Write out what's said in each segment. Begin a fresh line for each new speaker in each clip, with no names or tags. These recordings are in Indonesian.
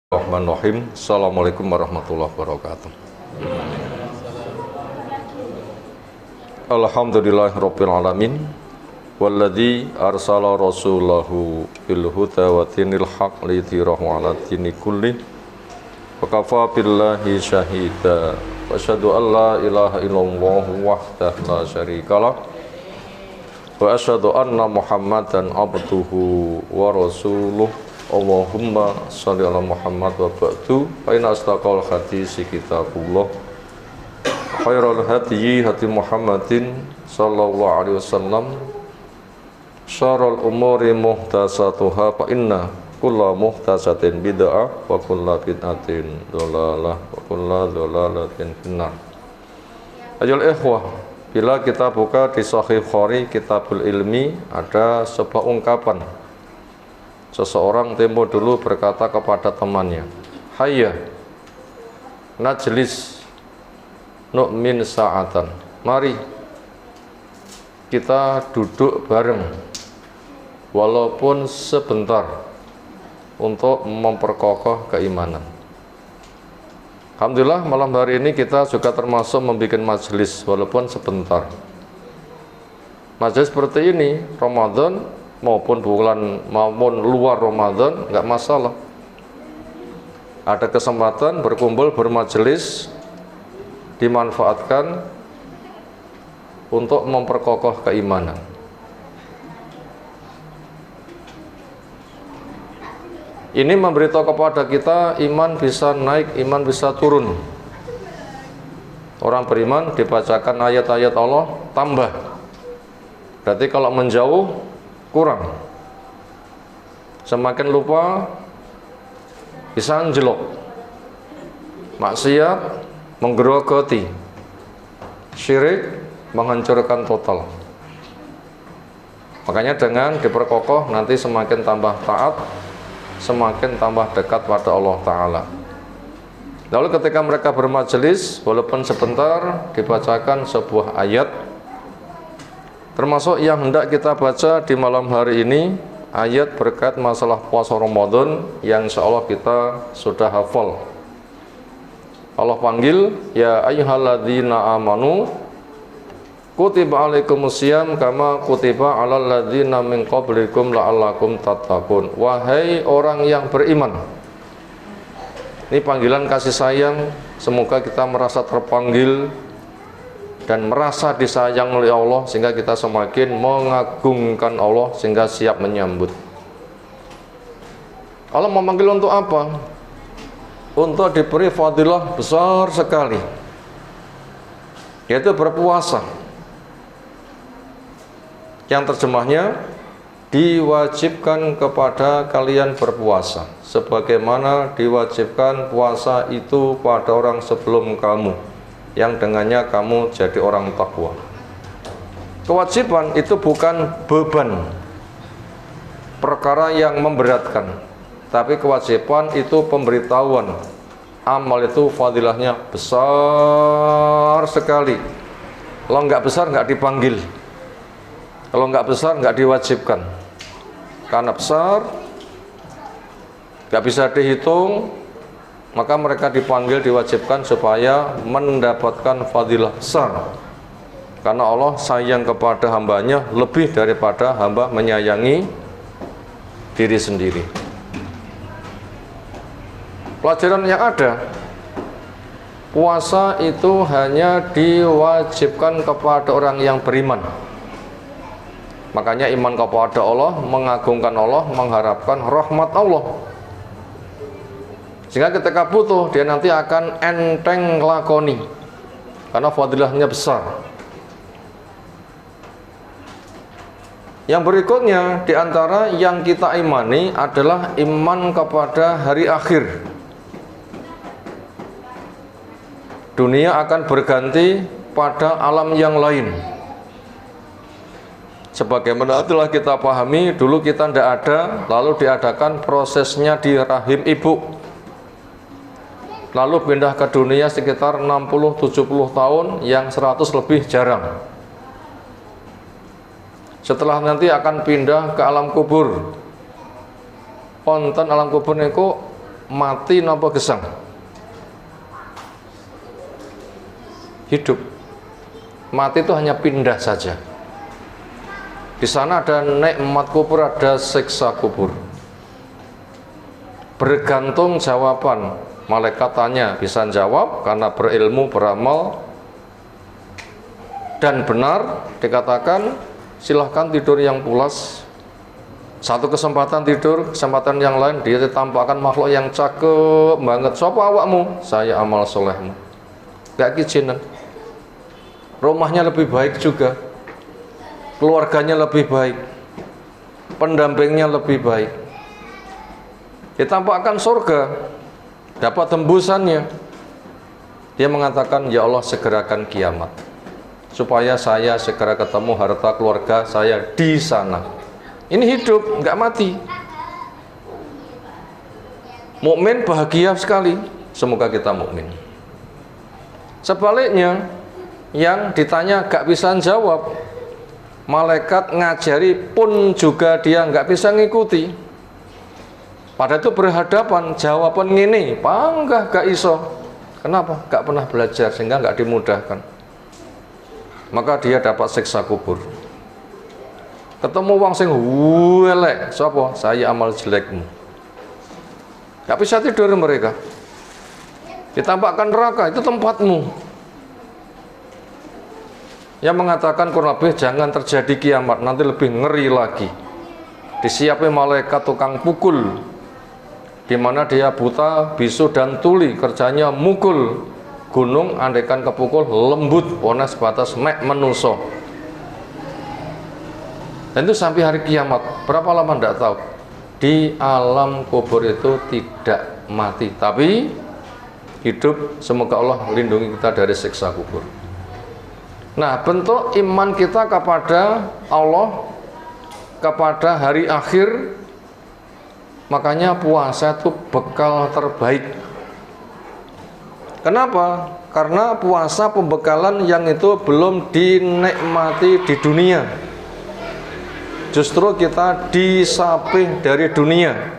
Bismillahirrahmanirrahim. Assalamualaikum warahmatullahi wabarakatuh. Alhamdulillahirabbil alamin. Walladzi arsala rasulahu bil huda wa dinil haq lidhirahu 'ala dini kulli. Wa kafa billahi syahida. Wa asyhadu an la ilaha illallah wahdahu la syarikalah. Wa asyhadu anna Muhammadan abduhu wa rasuluh. Allahumma sholli ala Muhammad wa ba'du fa inna asdaqal hadisi kitabullah khairul hadyi hadi Muhammadin sallallahu alaihi wasallam syarrul umuri muhdatsatuha fa inna kulla muhdatsatin bid'ah wa kulla bid'atin dhalalah wa kulla dhalalatin finnar. Ayol ikhwah, bila kita buka di Sahih Bukhari Kitabul Ilmi, ada sebuah ungkapan. Seseorang tempo dulu berkata kepada temannya, "Hayya najlis nu'min sa'atan." Mari kita duduk bareng walaupun sebentar untuk memperkokoh keimanan. Alhamdulillah malam hari ini kita juga termasuk membuat majelis walaupun sebentar. Majelis seperti ini Ramadan maupun bulan maupun luar Ramadan nggak masalah. Ada kesempatan berkumpul bermajelis, dimanfaatkan untuk memperkokoh keimanan. Ini memberitahu kepada kita iman bisa naik, iman bisa turun. Orang beriman dibacakan ayat-ayat Allah tambah. Berarti kalau menjauh kurang, semakin lupa bisa anjlok, maksiat menggerogoti, syirik menghancurkan total. Makanya dengan diperkokoh nanti semakin tambah taat, semakin tambah dekat pada Allah Ta'ala. Lalu ketika mereka bermajelis walaupun sebentar dibacakan sebuah ayat, termasuk yang hendak kita baca di malam hari ini, ayat berkait masalah puasa Ramadan yang insya Allah kita sudah hafal. Allah panggil, "Ya ayyuhalladzina amanu kutiba alaikumusiyam kama kutiba alal ladzina min qablikum la'allakum tattaqun." Wahai orang yang beriman. Ini panggilan kasih sayang, semoga kita merasa terpanggil dan merasa disayang oleh Allah sehingga kita semakin mengagungkan Allah sehingga siap menyambut. Allah memanggil untuk apa? Untuk diberi fadilah besar sekali, yaitu berpuasa, yang terjemahnya diwajibkan kepada kalian berpuasa sebagaimana diwajibkan puasa itu pada orang sebelum kamu, yang dengannya kamu jadi orang takwa. Kewajiban itu bukan beban, perkara yang memberatkan, tapi kewajiban itu pemberitahuan. Amal itu fadilahnya besar sekali. Kalau nggak besar nggak dipanggil, kalau nggak besar nggak diwajibkan. Karena besar nggak bisa dihitung, maka mereka dipanggil, diwajibkan supaya mendapatkan fadilah besar. Karena Allah sayang kepada hambanya lebih daripada hamba menyayangi diri sendiri. Pelajaran yang ada, puasa itu hanya diwajibkan kepada orang yang beriman. Makanya iman kepada Allah, mengagungkan Allah, mengharapkan rahmat Allah. Sehingga ketika butuh, dia nanti akan enteng lakoni, karena fadilahnya besar. Yang berikutnya, diantara yang kita imani adalah iman kepada hari akhir. Dunia akan berganti pada alam yang lain. Sebagaimana telah kita pahami, dulu kita tidak ada, lalu diadakan prosesnya di rahim ibu, lalu pindah ke dunia sekitar 60-70 tahun, yang 100 lebih jarang. Setelah nanti akan pindah ke alam kubur. Wonten alam kubur niku mati napa gesang? Hidup. Mati itu hanya pindah saja. Di sana ada nikmat kubur, ada siksa kubur. Bergantung jawaban. Malaikat tanya, bisa jawab karena berilmu, beramal dan benar, dikatakan silahkan tidur yang pulas. Satu kesempatan tidur, kesempatan yang lain dia ditampakkan makhluk yang cakep banget. Sapa awakmu? Saya amal solehmu. Gak kijinan. Rumahnya lebih baik juga, keluarganya lebih baik, pendampingnya lebih baik. Ditampakkan surga, dapat tembusannya. Dia mengatakan, ya Allah segerakan kiamat supaya saya segera ketemu harta keluarga saya di sana. Ini hidup, nggak mati. Mukmin bahagia sekali. Semoga kita mukmin. Sebaliknya, yang ditanya nggak bisa jawab, malaikat ngajari pun juga dia nggak bisa ngikuti. Pada itu berhadapan, jawaban ini, panggah gak iso. Kenapa? Gak pernah belajar, sehingga gak dimudahkan. Maka dia dapat siksa kubur. Ketemu wong sing elek, sapa? Saya amal jelekmu. Gak bisa tidur mereka. Ditampakkan neraka, itu tempatmu. Yang mengatakan kurang lebih jangan terjadi kiamat, nanti lebih ngeri lagi. Disiapin malaikat tukang pukul, di mana dia buta, bisu dan tuli, kerjanya mukul gunung, andaikan kepukul lembut, pones batas mek menuso. Dan itu sampai hari kiamat. Berapa lama tidak tahu. Di alam kubur itu tidak mati, tapi hidup. Semoga Allah lindungi kita dari siksa kubur. Nah, bentuk iman kita kepada Allah, kepada hari akhir. Makanya puasa itu bekal terbaik. Kenapa? Karena puasa pembekalan yang itu belum dinikmati di dunia. Justru kita disapih dari dunia.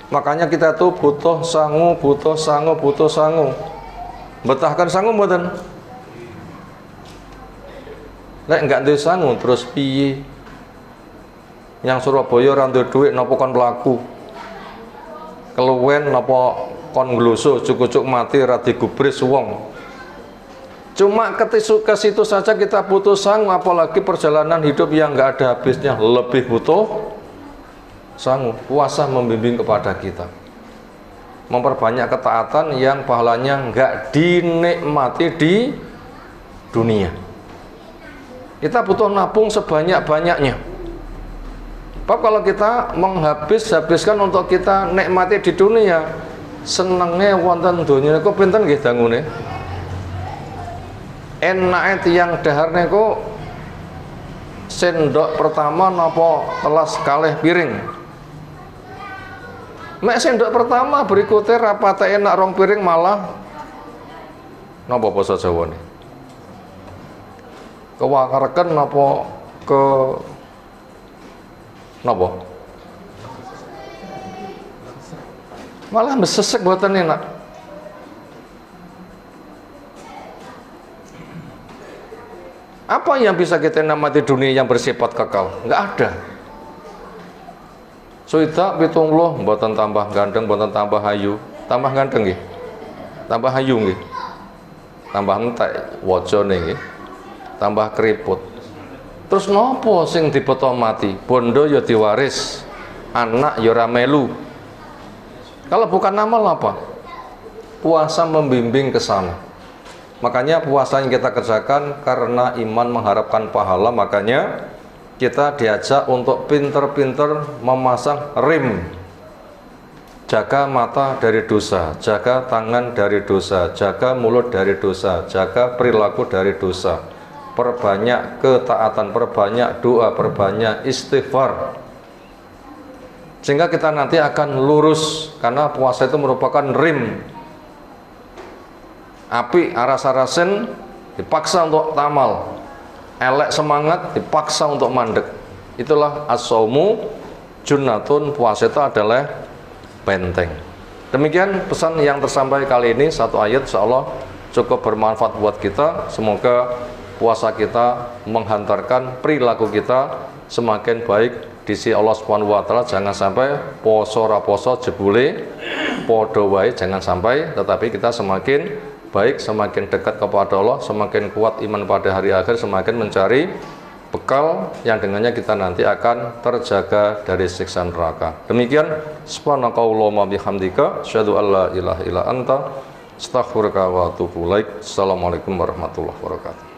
Makanya kita tuh butuh sangu, butuh sangu, butuh sangu. Betahkan sangu mboten? Nek enggak duwe sangu terus piye? Yang Surabaya ora duwe dhuwit napa kon mlaku. Keluwen napa kon nglusuh cucuk mati ora digubris wong. Cuma ke situ saja kita butuh sangu, apalagi perjalanan hidup yang enggak ada habisnya, lebih butuh sangu. Puasa membimbing kepada kita. Memperbanyak ketaatan yang pahalanya enggak dinikmati di dunia. Kita butuh nabung sebanyak-banyaknya. Sebab kalau kita menghabiskan untuk kita nikmati di dunia, senengnya wonten dunia niku pinten nggih dangune? Enake tiyang dahar niku sendok pertama napa telas kalih piring. Mek sendok pertama berikutnya rapate enak rong piring malah napa basa Jawane? Kewakareken napa ke napa? Malah mesesek buatan enak. Apa yang bisa kita nikmati dunia yang bersifat kekal? Enggak ada. Suida pitungluh mboten tambah gandeng, mboten tambah hayu. Tambah gandeng nggih. Tambah hayu nggih. Tambah entek wajane nggih. Tambah keriput. Terus nopo sing dibeto mati? Bondo ya diwaris, anak ya ora melu. Kalau bukan amal apa? Puasa membimbing ke sana. Makanya puasa yang kita kerjakan karena iman mengharapkan pahala, makanya kita diajak untuk pinter-pinter memasang rim. Jaga mata dari dosa, jaga tangan dari dosa, jaga mulut dari dosa, jaga perilaku dari dosa. Perbanyak ketaatan, perbanyak doa, perbanyak istighfar, sehingga kita nanti akan lurus. Karena puasa itu merupakan rim. Api aras-arasen dipaksa untuk tamal, elek semangat dipaksa untuk mandek. Itulah as-saumu junnatun, puasa itu adalah benteng. Demikian pesan yang tersampaikan kali ini, satu ayat insyaallah cukup bermanfaat buat kita. Semoga puasa kita menghantarkan perilaku kita semakin baik di sisi Allah Subhanahu wa taala. Jangan sampai poso ra poso jebule padha wae, jangan sampai, tetapi kita semakin baik, semakin dekat kepada Allah, semakin kuat iman pada hari akhir, semakin mencari bekal yang dengannya kita nanti akan terjaga dari siksa neraka. Demikian, subhanakallahumma bihamdika asyhadu an la ilaha illa anta astaghfiruka wa atubu ilaik. Assalamualaikum warahmatullahi wabarakatuh.